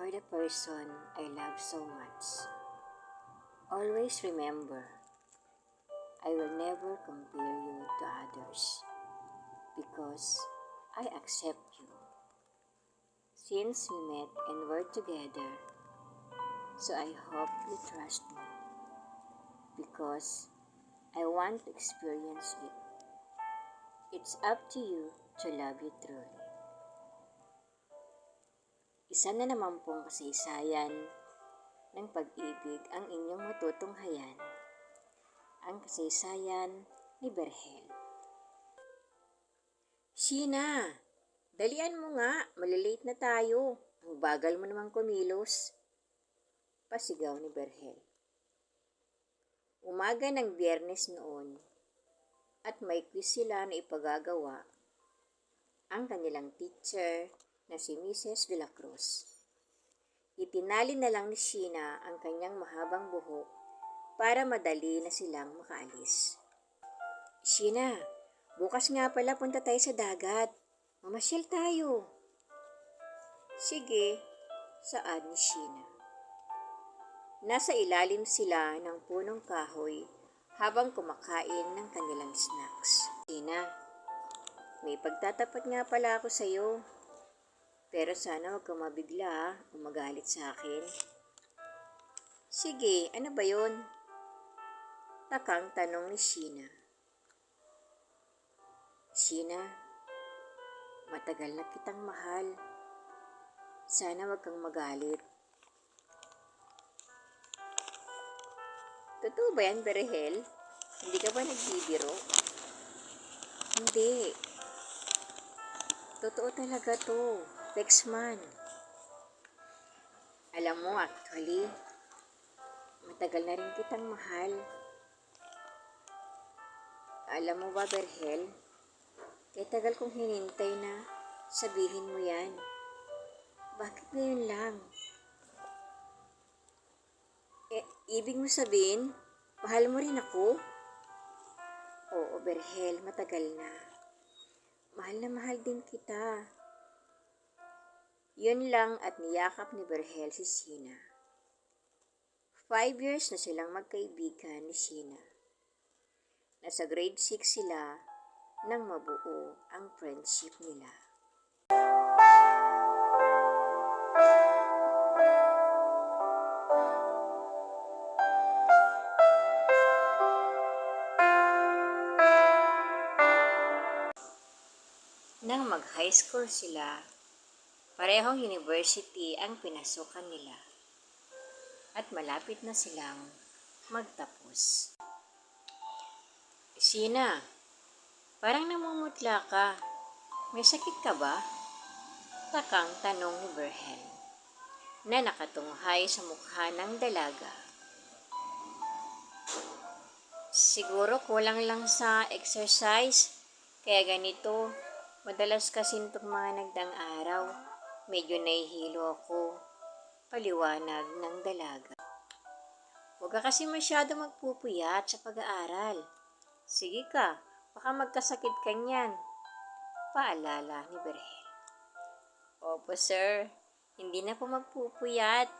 For the person I love so much, always remember, I will never compare you to others because I accept you. Since we met and were together, so I hope you trust me because I want to experience it. It's up to you to love you truly. Isa na naman pong kasaysayan ng pag-ibig ang inyong matutunghayan, ang kasaysayan ni Berhel. Sheena, dalian mo nga, malilate na tayo. Ang bagal mo namang kumilos. Pasigaw ni Berhel. Umaga ng Biyernes noon at may quiz sila na ipagagawa. Ang kanilang teacher na si Mrs. De La Cruz. Itinali na lang ni Sheena ang kanyang mahabang buhok para madali na silang makaalis. Sheena, bukas nga pala punta tayo sa dagat. Mamasyal tayo. Sige, saad ni Sheena. Nasa ilalim sila ng punong kahoy habang kumakain ng kanilang snacks. Sheena, may pagtatapat nga pala ako sa'yo. Pero sana huwag kang mabigla o magalit sa akin. Sige, ano ba yun? Takang tanong ni Sheena. Sheena, matagal na kitang mahal. Sana huwag kang magalit. Totoo ba yan, Berhel? Hindi ka ba nagbibiro? Hindi. Totoo talaga to. Lexman. Alam mo, actually, matagal na rin kitang mahal. Alam mo ba, Berhel, kaya tagal kong hinintay na sabihin mo yan. Bakit ngayon lang? Ibig mo sabihin, mahal mo rin ako? Oo, Berhel, matagal na. Mahal na mahal din kita. Yun lang at niyakap ni Berhel si Sheena. 5 years na silang magkaibigan ni Sheena. Nasa grade 6 sila nang mabuo ang friendship nila. Nang mag-high school sila, parehong university ang pinasukan nila at malapit na silang magtapos. Sheena, parang namumutla ka. May sakit ka ba? Takang tanong ni Berhel na nakatunghay sa mukha ng dalaga. Siguro kulang lang sa exercise, kaya ganito. Madalas kasi itong mga nagdang araw, medyo nahihilo ako. Paliwanag ng dalaga. Huwag ka kasi masyado magpupuyat sa pag-aaral. Sige ka, baka magkasakit ka niyan. Paalala ni Berhel. Opo sir, hindi na po magpupuyat.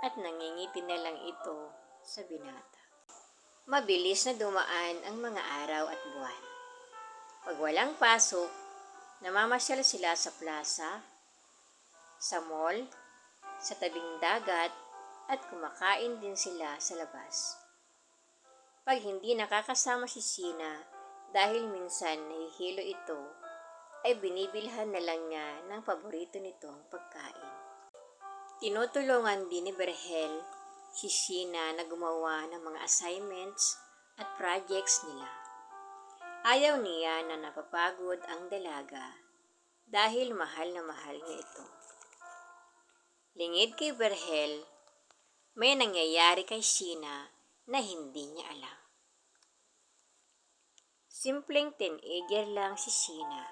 At nangingiti na lang ito sa binata. Mabilis na dumaan ang mga araw at buwan. Pag walang pasok, namamasyal sila sa plaza, sa mall, sa tabing dagat, at kumakain din sila sa labas. Pag hindi nakakasama si Sheena dahil minsan nahihilo ito, ay binibilhan na lang niya ng paborito nitong pagkain. Tinutulungan din ni Berhel si Sheena na gumawa ng mga assignments at projects nila. Ayaw niya na napapagod ang dalaga dahil mahal na mahal niya ito. Lingid kay Berhel, may nangyayari kay Sheena na hindi niya alam. Simpleng teenager lang si Sheena.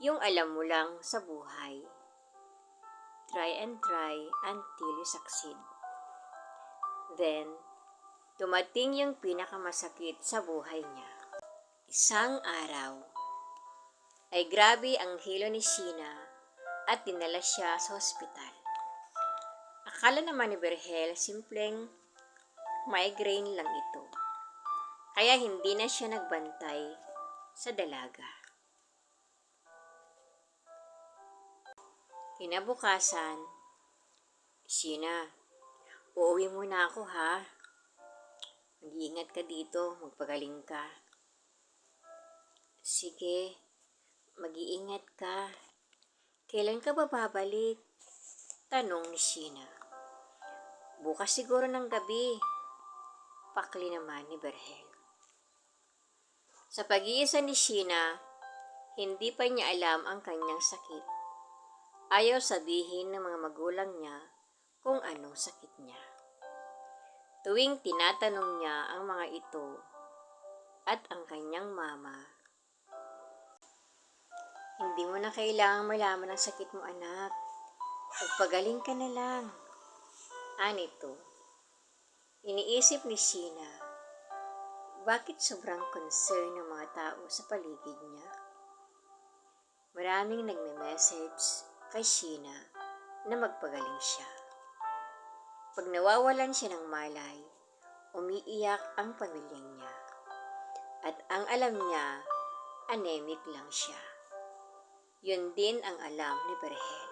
Yung alam mo lang sa buhay. Try and try until you succeed. Then, dumating yung pinakamasakit sa buhay niya. Isang araw, ay grabe ang hilo ni Sheena at dinala siya sa ospital. Akala naman ni Berhel simpleng migraine lang ito, kaya hindi na siya nagbantay sa dalaga. Kinabukasan, Sheena, uuwi muna ako ha. Mag-iingat ka dito, magpagaling ka. Sige, mag-iingat ka. Kailan ka ba babalik? Tanong ni Sheena. Bukas siguro ng gabi. Pakli naman ni Berhel. Sa pag-iisa ni Sheena, hindi pa niya alam ang kanyang sakit. Ayaw sabihin ng mga magulang niya kung anong sakit niya. Tuwing tinatanong niya ang mga ito at ang kanyang mama, hindi mo na kailangang malaman ang sakit mo, anak. Magpagaling ka na lang. Anito, iniisip ni Sheena, bakit sobrang concern ng mga tao sa paligid niya? Maraming nagme-message kay Sheena na magpagaling siya. Pag nawawalan siya ng malay, umiiyak ang pamilya niya. At ang alam niya, anemic lang siya. Yun din ang alam ni Berhel.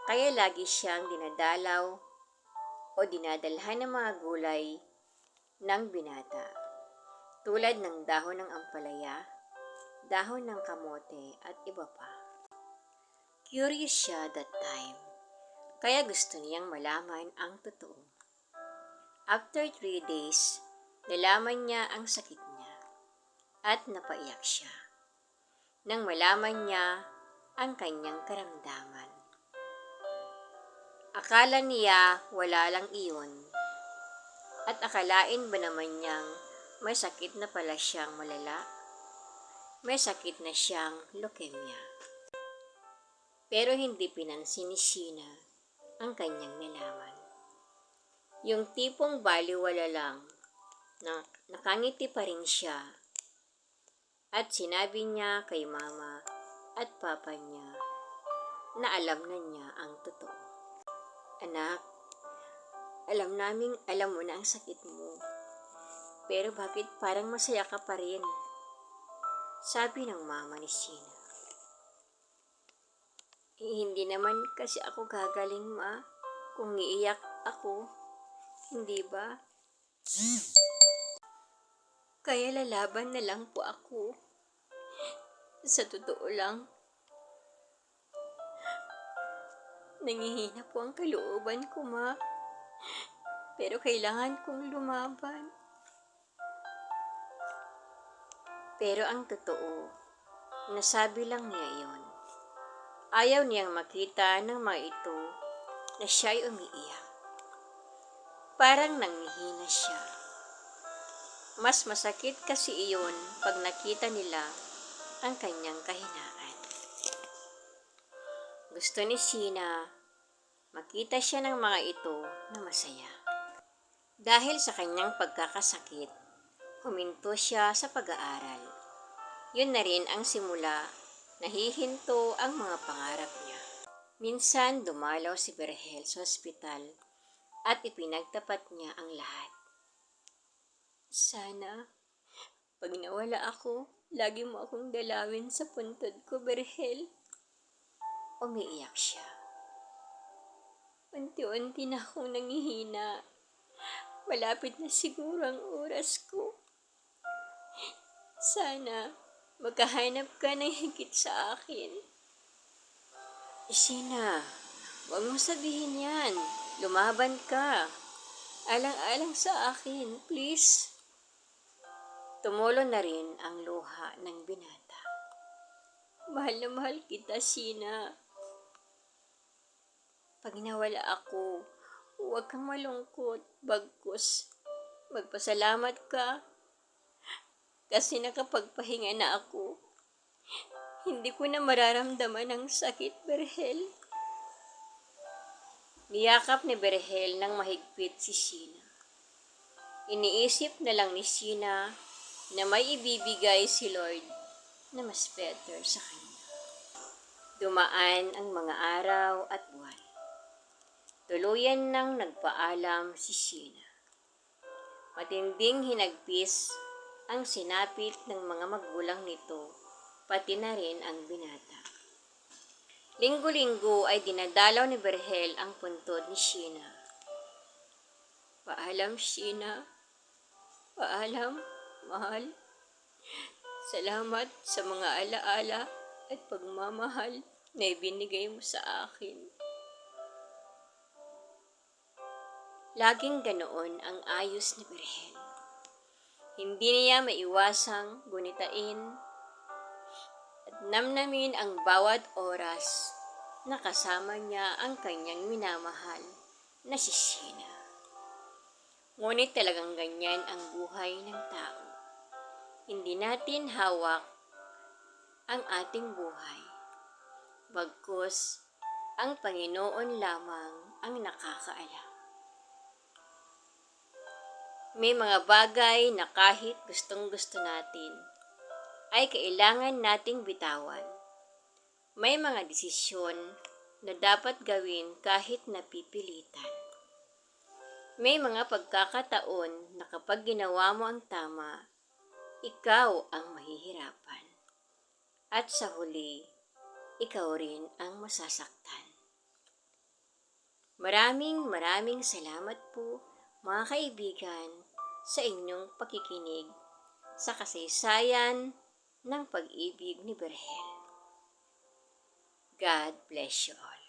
Kaya lagi siyang dinadalaw o dinadalhan ng mga gulay ng binata. Tulad ng dahon ng ampalaya, dahon ng kamote at iba pa. Curious siya that time, kaya gusto niyang malaman ang totoo. After 3 days, nalaman niya ang sakit niya at napaiyak siya nang malaman niya ang kanyang karamdaman. Akala niya wala lang iyon at akalain ba naman niyang may sakit na pala siyang malala? May sakit na siyang leukemia. Pero hindi pinansin ni Sheena ang kanyang nalaman. Yung tipong baliwala lang na nakangiti pa rin siya at sinabi niya kay mama at papa niya na alam na niya ang totoo. Anak, alam mo na ang sakit mo. Pero bakit parang masaya ka pa rin? Sabi ng mama ni Sheena. Hindi naman kasi ako gagaling, ma, kung iiyak ako. Hindi ba? Kaya lalaban na lang po ako. Sa totoo lang, nangihina po ang kalooban ko, ma. Pero kailangan kong lumaban. Pero ang totoo, nasabi lang niya iyon. Ayaw niyang makita ng mga ito na siya'y umiiyak. Parang nanghihina siya. Mas masakit kasi iyon pag nakita nila ang kanyang kahinaan. Gusto ni Sheena makita siya ng mga ito na masaya. Dahil sa kanyang pagkakasakit, huminto siya sa pag-aaral. Yun na rin ang simula, nahihinto ang mga pangarap niya. Minsan dumalaw si Berhel sa ospital at ipinagtapat niya ang lahat. Sana, pag nawala ako, lagi mo akong dalawin sa puntod ko, Berhel. Umiiyak siya. Unti-unti na akong nangihina. Malapit na siguro ang oras ko. Sana, magkahanap ka ng higit sa akin. Sheena, huwag mo sabihin yan. Lumaban ka. Alang-alang sa akin, please. Tumulo na rin ang luha ng binata. Mahal na mahal kita, Sheena. Pag nawala ako, huwag kang malungkot, bagkus. Magpasalamat ka. Kasi nakapagpahinga na ako. Hindi ko na mararamdaman ang sakit, Berhel. Niyakap ni Berhel ng mahigpit si Sheena. Iniisip na lang ni Sheena na may ibibigay si Lord na mas better sa kanya. Dumaan ang mga araw at buwan. Tuluyan nang nagpaalam si Sheena. Matinding hinagpis ang sinapit ng mga magulang nito, pati na rin ang binata. Linggo-linggo ay dinadalaw ni Berhel ang puntod ni Sheena. Paalam, Sheena. Paalam, mahal. Salamat sa mga alaala at pagmamahal na ibinigay mo sa akin. Laging ganoon ang ayos ni Berhel. Hindi niya maiwasang gunitain at namnamin ang bawat oras na kasama niya ang kanyang minamahal na si Sheena. Ngunit talagang ganyan ang buhay ng tao. Hindi natin hawak ang ating buhay. Bagkus, ang Panginoon lamang ang nakakaalam. May mga bagay na kahit gustong-gusto natin, ay kailangan nating bitawan. May mga desisyon na dapat gawin kahit napipilitan. May mga pagkakataon na kapag ginawa mo ang tama, ikaw ang mahihirapan. At sa huli, ikaw rin ang masasaktan. Maraming salamat po mga kaibigan sa inyong pakikinig sa kasaysayan ng pag-ibig ni Berhel. God bless you all.